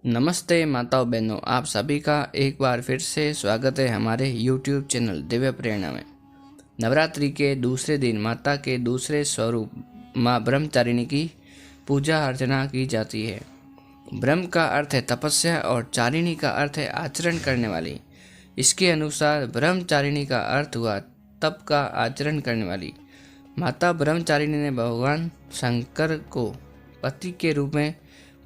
नमस्ते माताओं बहनों, आप सभी का एक बार फिर से स्वागत है हमारे YouTube चैनल दिव्य प्रेरणा में। नवरात्रि के दूसरे दिन माता के दूसरे स्वरूप माँ ब्रह्मचारिणी की पूजा अर्चना की जाती है। ब्रह्म का अर्थ है तपस्या और चारिणी का अर्थ है आचरण करने वाली। इसके अनुसार ब्रह्मचारिणी का अर्थ हुआ तप का आचरण करने वाली। माता ब्रह्मचारिणी ने भगवान शंकर को पति के रूप में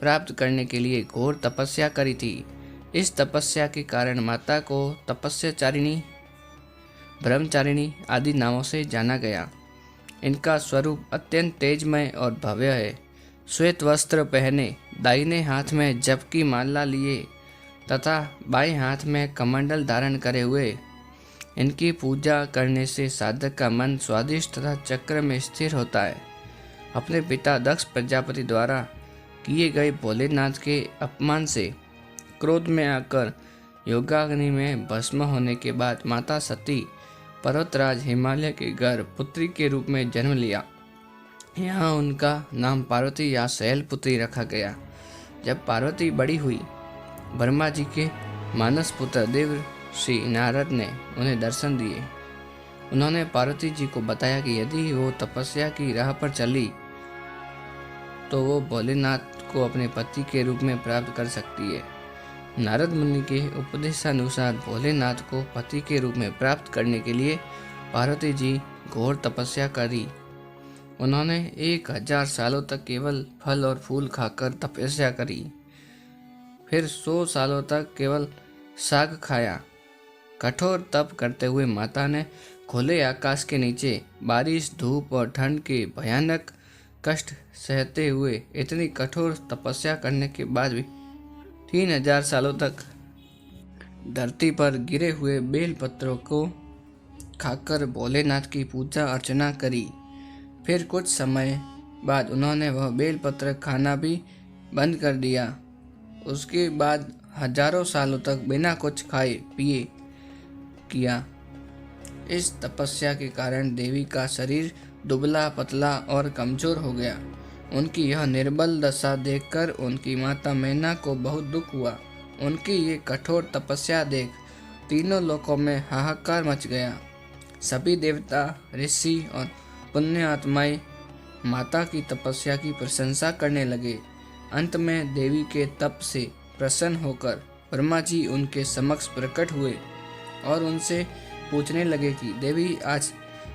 प्राप्त करने के लिए घोर तपस्या करी थी। इस तपस्या के कारण माता को तपस्याचारिणी, ब्रह्मचारिणी आदि नामों से जाना गया। इनका स्वरूप अत्यंत तेजमय और भव्य है। श्वेत वस्त्र पहने, दाहिने हाथ में जप की माला लिए तथा बाएं हाथ में कमंडल धारण करे हुए इनकी पूजा करने से साधक का मन स्वादिष्ट तथा चक्र में स्थिर होता है। अपने पिता दक्ष प्रजापति द्वारा किए गए भोलेनाथ के अपमान से क्रोध में आकर योगाग्नि में भस्म होने के बाद माता सती पर्वतराज हिमालय के घर पुत्री के रूप में जन्म लिया। यहाँ उनका नाम पार्वती या शैलपुत्री रखा गया। जब पार्वती बड़ी हुई, ब्रह्मा जी के मानस पुत्र देव श्री नारद ने उन्हें दर्शन दिए। उन्होंने पार्वती जी को बताया कि यदि वो तपस्या की राह पर चली तो वो भोलेनाथ को अपने पति के रूप में प्राप्त कर सकती है। नारद मुनि के उपदेशानुसार भोलेनाथ को पति के रूप में प्राप्त करने के लिए पार्वती जी घोर तपस्या करी। उन्होंने 1000 सालों तक केवल फल और फूल खाकर तपस्या करी। फिर 100 सालों तक केवल साग खाया। कठोर तप करते हुए माता ने खुले आकाश के नीचे बारिश, धूप और ठंड के भयानक कष्ट सहते हुए इतनी कठोर तपस्या करने के बाद भी 3000 सालों तक धरती पर गिरे हुए बेल पत्रों को खाकर भोलेनाथ की पूजा अर्चना करी। फिर कुछ समय बाद उन्होंने वह बेल पत्र खाना भी बंद कर दिया। उसके बाद हजारों सालों तक बिना कुछ खाए पिए किया। इस तपस्या के कारण देवी का शरीर दुबला पतला और कमजोर हो गया। उनकी यह निर्बल दशा देखकर उनकी माता मैना को बहुत दुख हुआ। उनकी ये कठोर तपस्या देख तीनों लोकों में हाहाकार मच गया। सभी देवता, ऋषि और पुण्य आत्माएं माता की तपस्या की प्रशंसा करने लगे। अंत में देवी के तप से प्रसन्न होकर ब्रह्मा जी उनके समक्ष प्रकट हुए और उनसे पूछने लगे कि देवी, आज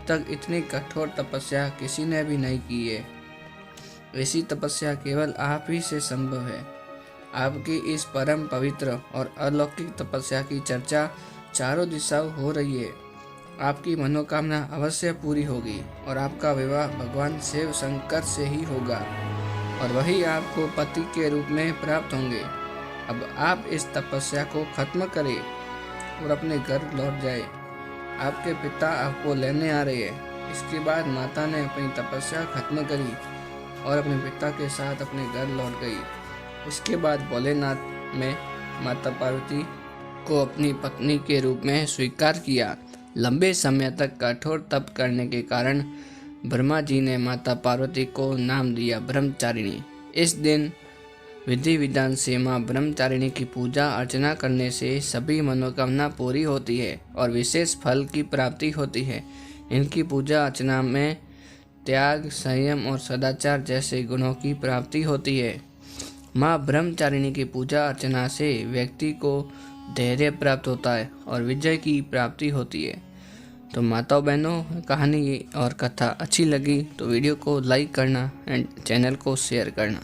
तक इतनी कठोर तपस्या किसी ने भी नहीं की है। ऐसी तपस्या केवल आप ही से संभव है। आपकी इस परम पवित्र और अलौकिक तपस्या की चर्चा चारों दिशाओं हो रही है। आपकी मनोकामना अवश्य पूरी होगी और आपका विवाह भगवान शिव शंकर से ही होगा और वही आपको पति के रूप में प्राप्त होंगे। अब आप इस तपस्या को खत्म करें और अपने घर लौट जाए। आपके पिता आपको लेने आ रहे हैं। इसके बाद माता ने अपनी तपस्या खत्म करी और अपने पिता के साथ अपने घर लौट गई। उसके बाद भोलेनाथ में माता पार्वती को अपनी पत्नी के रूप में स्वीकार किया। लंबे समय तक कठोर तप करने के कारण ब्रह्मा जी ने माता पार्वती को नाम दिया ब्रह्मचारिणी। इस दिन विधि विधान से माँ ब्रह्मचारिणी की पूजा अर्चना करने से सभी मनोकामना पूरी होती है और विशेष फल की प्राप्ति होती है। इनकी पूजा अर्चना में त्याग, संयम और सदाचार जैसे गुणों की प्राप्ति होती है। माँ ब्रह्मचारिणी की पूजा अर्चना से व्यक्ति को धैर्य प्राप्त होता है और विजय की प्राप्ति होती है। तो माताओं बहनों, कहानी और कथा अच्छी लगी तो वीडियो को लाइक करना एंड चैनल को शेयर करना।